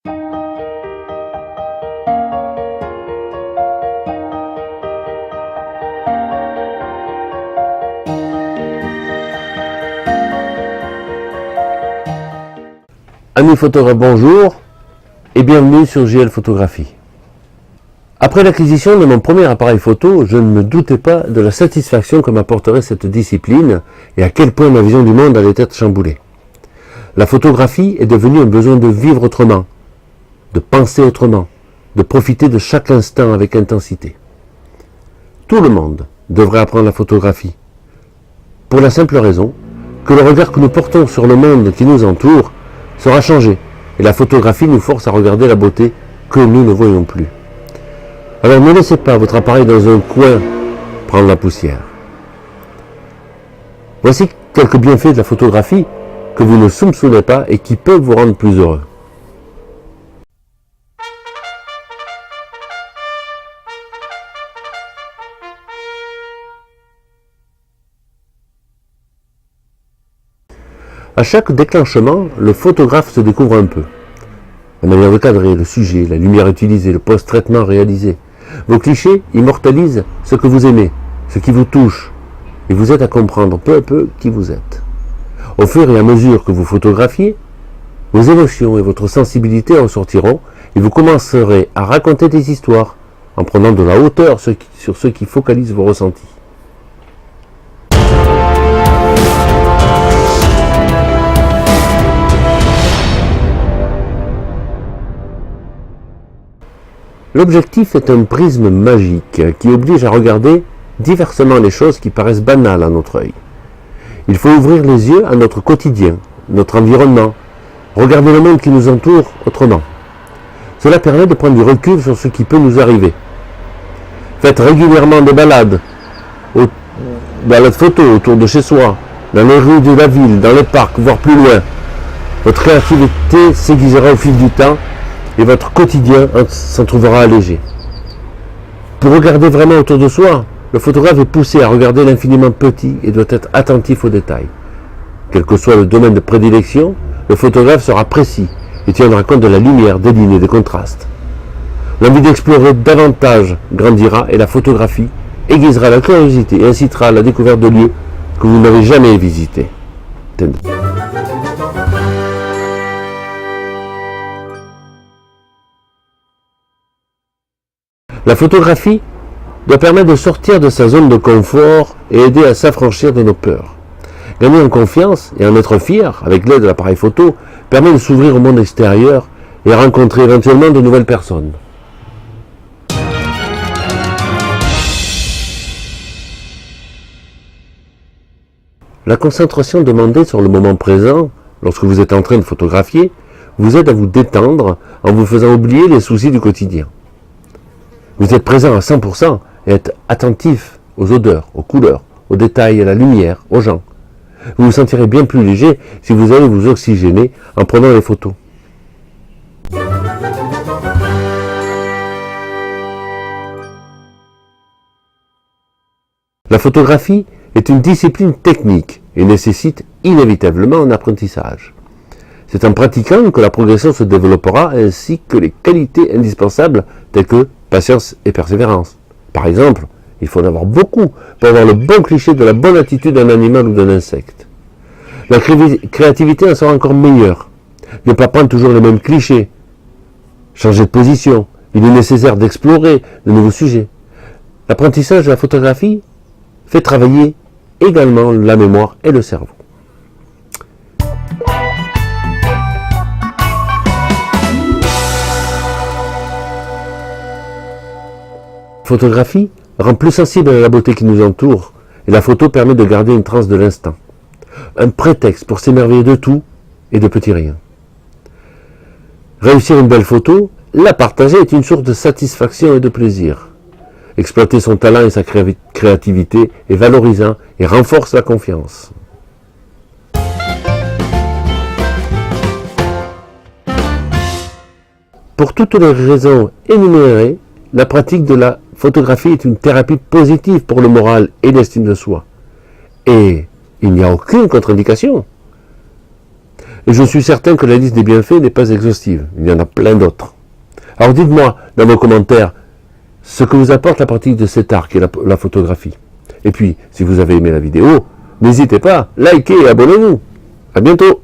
Amis photographes, bonjour et bienvenue sur JL Photographie. Après l'acquisition de mon premier appareil photo, je ne me doutais pas de la satisfaction que m'apporterait cette discipline et à quel point ma vision du monde allait être chamboulée. La photographie est devenue un besoin de vivre autrement, de penser autrement, de profiter de chaque instant avec intensité. Tout le monde devrait apprendre la photographie, pour la simple raison que le regard que nous portons sur le monde qui nous entoure sera changé, et la photographie nous force à regarder la beauté que nous ne voyons plus. Alors ne laissez pas votre appareil dans un coin prendre la poussière. Voici quelques bienfaits de la photographie que vous ne soupçonnez pas et qui peuvent vous rendre plus heureux. À chaque déclenchement, le photographe se découvre un peu. La manière de cadrer, le sujet, la lumière utilisée, le post-traitement réalisé. Vos clichés immortalisent ce que vous aimez, ce qui vous touche, et vous aident à comprendre peu à peu qui vous êtes. Au fur et à mesure que vous photographiez, vos émotions et votre sensibilité ressortiront, et vous commencerez à raconter des histoires, en prenant de la hauteur sur ce qui focalise vos ressentis. L'objectif est un prisme magique qui oblige à regarder diversement les choses qui paraissent banales à notre œil. Il faut ouvrir les yeux à notre quotidien, notre environnement, regarder le monde qui nous entoure autrement. Cela permet de prendre du recul sur ce qui peut nous arriver. Faites régulièrement des balades photos autour de chez soi, dans les rues de la ville, dans les parcs, voire plus loin. Votre créativité s'aiguisera au fil du temps et votre quotidien s'en trouvera allégé. Pour regarder vraiment autour de soi, le photographe est poussé à regarder l'infiniment petit et doit être attentif aux détails. Quel que soit le domaine de prédilection, le photographe sera précis et tiendra compte de la lumière, des lignes et des contrastes. L'envie d'explorer davantage grandira et la photographie aiguisera la curiosité et incitera à la découverte de lieux que vous n'avez jamais visités. La photographie doit permettre de sortir de sa zone de confort et aider à s'affranchir de nos peurs. Gagner en confiance et en être fier avec l'aide de l'appareil photo permet de s'ouvrir au monde extérieur et rencontrer éventuellement de nouvelles personnes. La concentration demandée sur le moment présent, lorsque vous êtes en train de photographier, vous aide à vous détendre en vous faisant oublier les soucis du quotidien. Vous êtes présent à 100% et êtes attentif aux odeurs, aux couleurs, aux détails, à la lumière, aux gens. Vous vous sentirez bien plus léger si vous allez vous oxygéner en prenant les photos. La photographie est une discipline technique et nécessite inévitablement un apprentissage. C'est en pratiquant que la progression se développera ainsi que les qualités indispensables telles que patience et persévérance. Par exemple, il faut en avoir beaucoup pour avoir le bon cliché de la bonne attitude d'un animal ou d'un insecte. La créativité en sera encore meilleure. Ne pas prendre toujours les mêmes clichés. Changer de position. Il est nécessaire d'explorer de nouveaux sujets. L'apprentissage de la photographie fait travailler également la mémoire et le cerveau. La photographie rend plus sensible à la beauté qui nous entoure et la photo permet de garder une trace de l'instant. Un prétexte pour s'émerveiller de tout et de petits riens. Réussir une belle photo, la partager est une source de satisfaction et de plaisir. Exploiter son talent et sa créativité est valorisant et renforce la confiance. Pour toutes les raisons énumérées, la pratique de la photographie est une thérapie positive pour le moral et l'estime de soi. Et il n'y a aucune contre-indication. Et je suis certain que la liste des bienfaits n'est pas exhaustive. Il y en a plein d'autres. Alors dites-moi dans vos commentaires ce que vous apporte la pratique de cet art qu'est la photographie. Et puis, si vous avez aimé la vidéo, n'hésitez pas, likez et abonnez-vous. À bientôt.